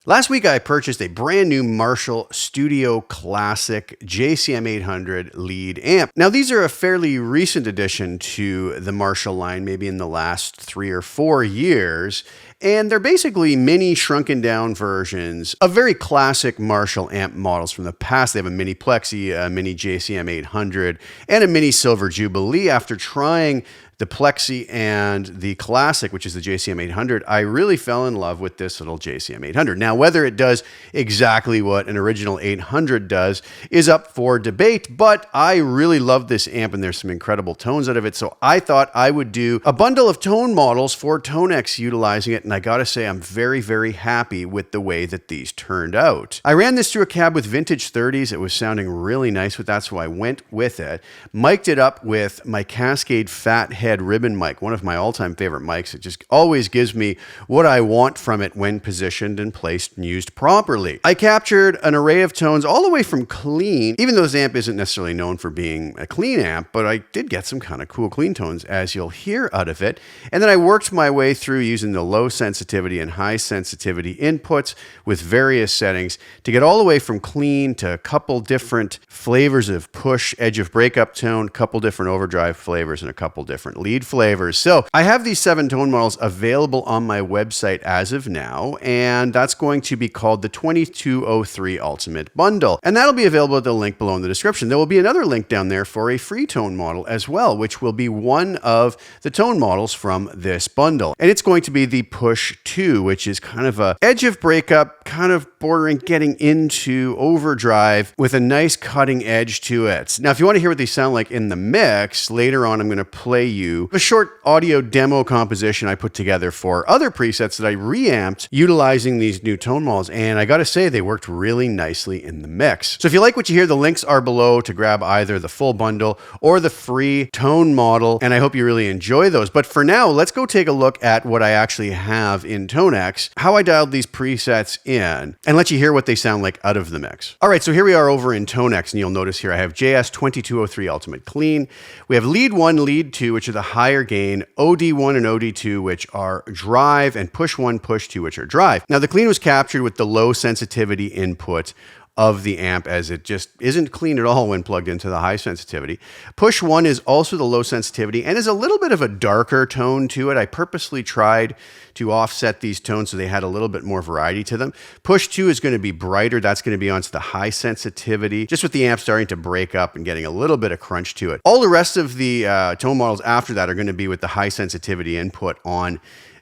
Last week, I purchased a brand new Marshall Studio Classic JCM 800 lead amp. Now, these are a fairly recent addition to the Marshall line, maybe in the last 3 or 4 years. And they're basically mini shrunken down versions of very classic Marshall amp models from the past. They have a mini Plexi, a mini JCM 800, and a mini Silver Jubilee. After trying the Plexi and the Classic, which is the JCM 800, I really fell in love with this little JCM 800. Now, whether it does exactly what an original 800 does is up for debate, but I really love this amp and there's some incredible tones out of it. So I thought I would do a bundle of tone models for Tonex utilizing it. And I gotta say, I'm very, very happy with the way that these turned out. I ran this through a cab with vintage 30s. It was sounding really nice with that, so I went with it. Mic'd it up with my Cascade Fat Head ribbon mic, one of my all-time favorite mics. It just always gives me what I want from it when positioned and placed and used properly. I captured an array of tones all the way from clean, even though this amp isn't necessarily known for being a clean amp, but I did get some kind of cool clean tones, as you'll hear out of it. And then I worked my way through using the low sensitivity and high sensitivity inputs with various settings to get all the way from clean to a couple different flavors of push, edge of breakup tone, couple different overdrive flavors, and a couple different lead flavors. So I have these 7 tone models available on my website as of now, and that's going to be called the 2203 Ultimate Bundle. And that'll be available at the link below in the description. There will be another link down there for a free tone model as well, which will be one of the tone models from this bundle. And it's going to be the Push 2, which is kind of a edge of breakup, kind of bordering getting into overdrive with a nice cutting edge to it. Now, if you want to hear what they sound like in the mix, later on I'm going to play you a short audio demo composition I put together for other presets that I reamped utilizing these new tone models, and I gotta say they worked really nicely in the mix. So if you like what you hear, the links are below to grab either the full bundle or the free tone model, and I hope you really enjoy those. But for now, let's go take a look at what I actually have in Tonex, how I dialed these presets in, and let you hear what they sound like out of the mix. All right, so here we are over in Tonex, and you'll notice here I have JS2203 Ultimate Clean. We have Lead 1, Lead 2, which are the higher gain, OD1 and OD2, which are drive, and Push 1, Push 2, which are drive. Now, the clean was captured with the low sensitivity input of the amp, as it just isn't clean at all when plugged into the high sensitivity. Push 1 is also the low sensitivity and is a little bit of a darker tone to it. I purposely tried to offset these tones so they had a little bit more variety to them. Push 2 is going to be brighter. That's going to be onto the high sensitivity, just with the amp starting to break up and getting a little bit of crunch to it. All the rest of the tone models after that are going to be with the high sensitivity input on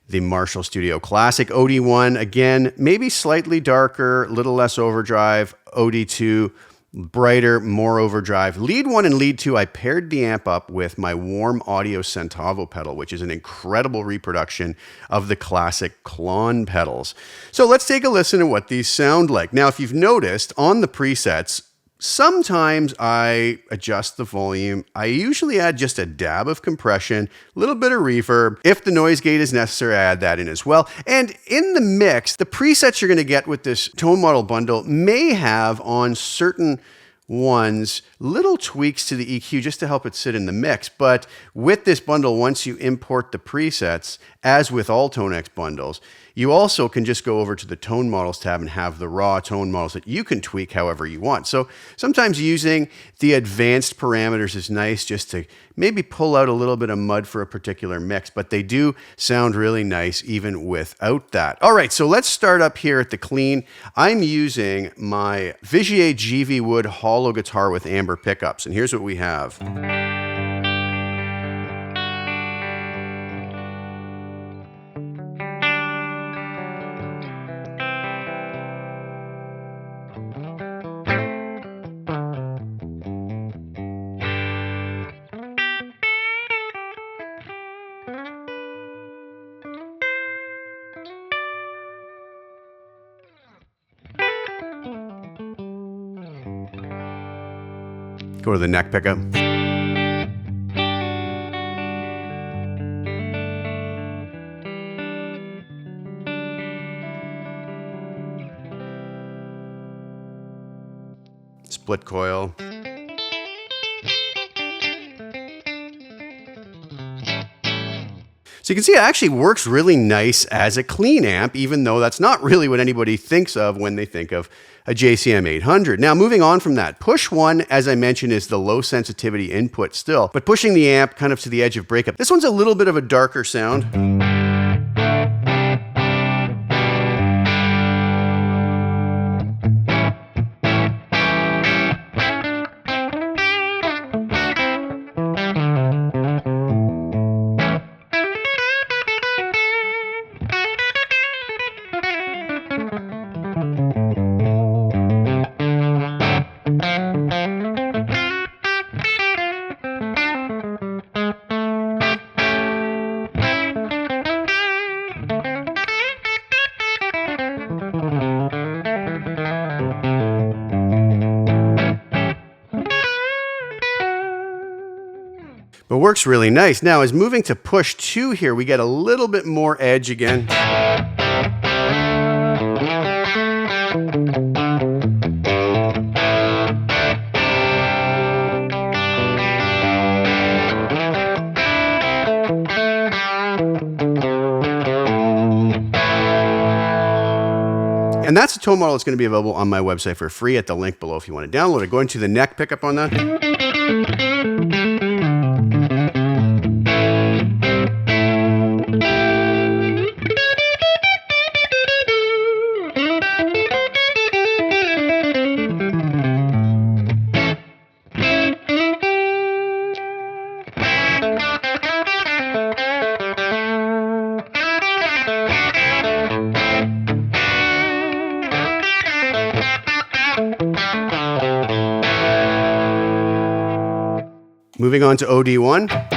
the Marshall Studio Classic. OD1, again, maybe slightly darker, a little less overdrive. OD2, brighter, more overdrive. Lead 1 and Lead 2, I paired the amp up with my Warm Audio Centavo pedal, which is an incredible reproduction of the classic Klon pedals. So let's take a listen to what these sound like. Now, if you've noticed on the presets, sometimes I adjust the volume. I usually add just a dab of compression, a little bit of reverb. If the noise gate is necessary, I add that in as well. And in the mix, the presets you're going to get with this tone model bundle may have on certain ones little tweaks to the EQ just to help it sit in the mix. But with this bundle, once you import the presets, as with all Tonex bundles, you also can just go over to the tone models tab and have the raw tone models that you can tweak however you want. So sometimes using the advanced parameters is nice just to maybe pull out a little bit of mud for a particular mix, but they do sound really nice even without that. All right, so let's start up here at the clean. I'm using my Vigier GV Wood hollow guitar with amber pickups, and here's what we have. Go to the neck pickup. Split coil. So you can see it actually works really nice as a clean amp, even though that's not really what anybody thinks of when they think of a JCM 800. Now, moving on from that, push 1, as I mentioned, is the low sensitivity input still, but pushing the amp kind of to the edge of breakup. This one's a little bit of a darker sound. But works really nice. Now, as moving to push 2 here, we get a little bit more edge again. And that's a tone model that's going to be available on my website for free at the link below if you want to download it. Going to the neck pickup on that. Moving on to OD1.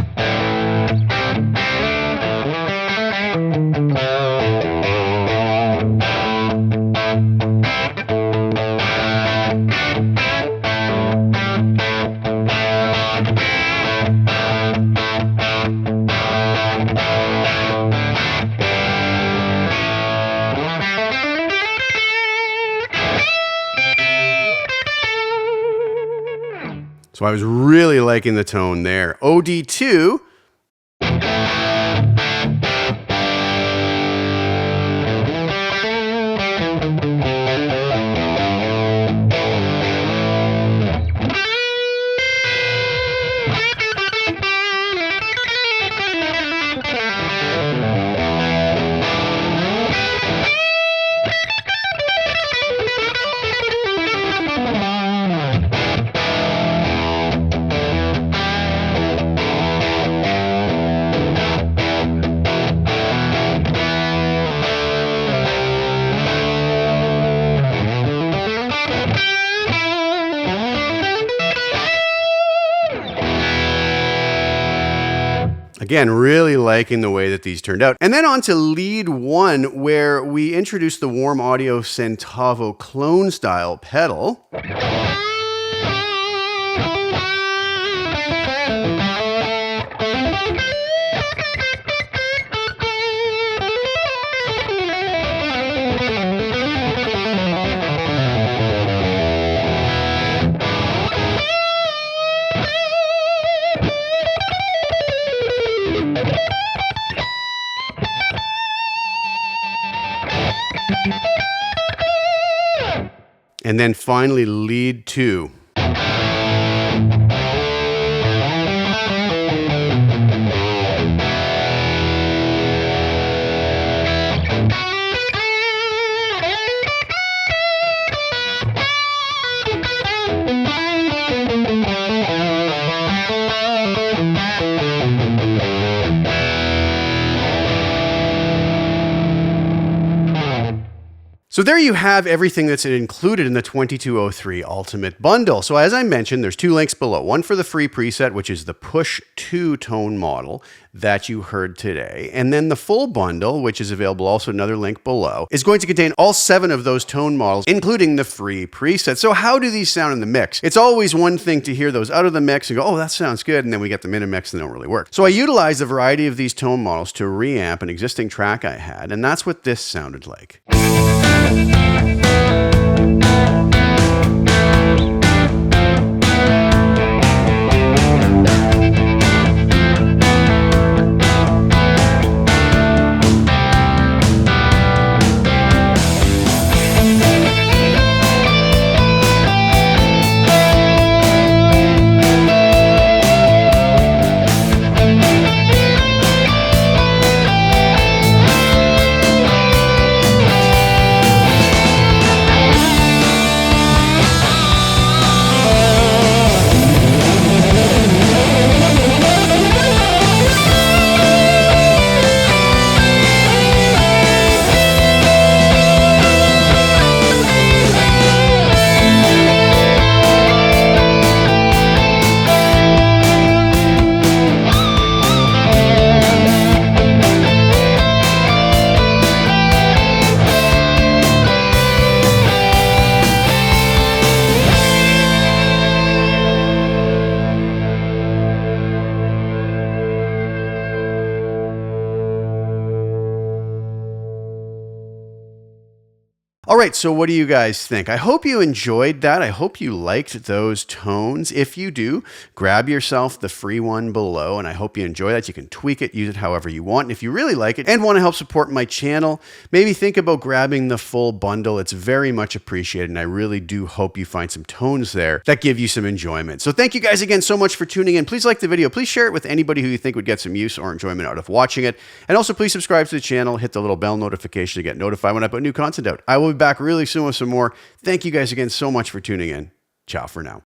So I was really liking the tone there. OD2. Again, really liking the way that these turned out. And then on to lead 1, where we introduced the Warm Audio Centavo clone style pedal. And then finally, lead 2. So there you have everything that's included in the 2203 Ultimate Bundle. So as I mentioned, there's 2 links below. One for the free preset, which is the Push 2 tone model that you heard today. And then the full bundle, which is available also another link below, is going to contain all 7 of those tone models, including the free preset. So how do these sound in the mix? It's always one thing to hear those out of the mix and go, oh, that sounds good. And then we get them in a mix and they don't really work. So I utilized a variety of these tone models to reamp an existing track I had. And that's what this sounded like. right, so what do you guys think? I hope you enjoyed that. I hope you liked those tones. If you do, grab yourself the free one below, and I hope you enjoy that. You can tweak it, use it however you want. And if you really like it and want to help support my channel, maybe think about grabbing the full bundle. It's very much appreciated, and I really do hope you find some tones there that give you some enjoyment. So thank you guys again so much for tuning in. Please like the video. Please share it with anybody who you think would get some use or enjoyment out of watching it. And also please subscribe to the channel, hit the little bell notification to get notified when I put new content out. I will be back really soon with some more. Thank you guys again so much for tuning in. Ciao for now.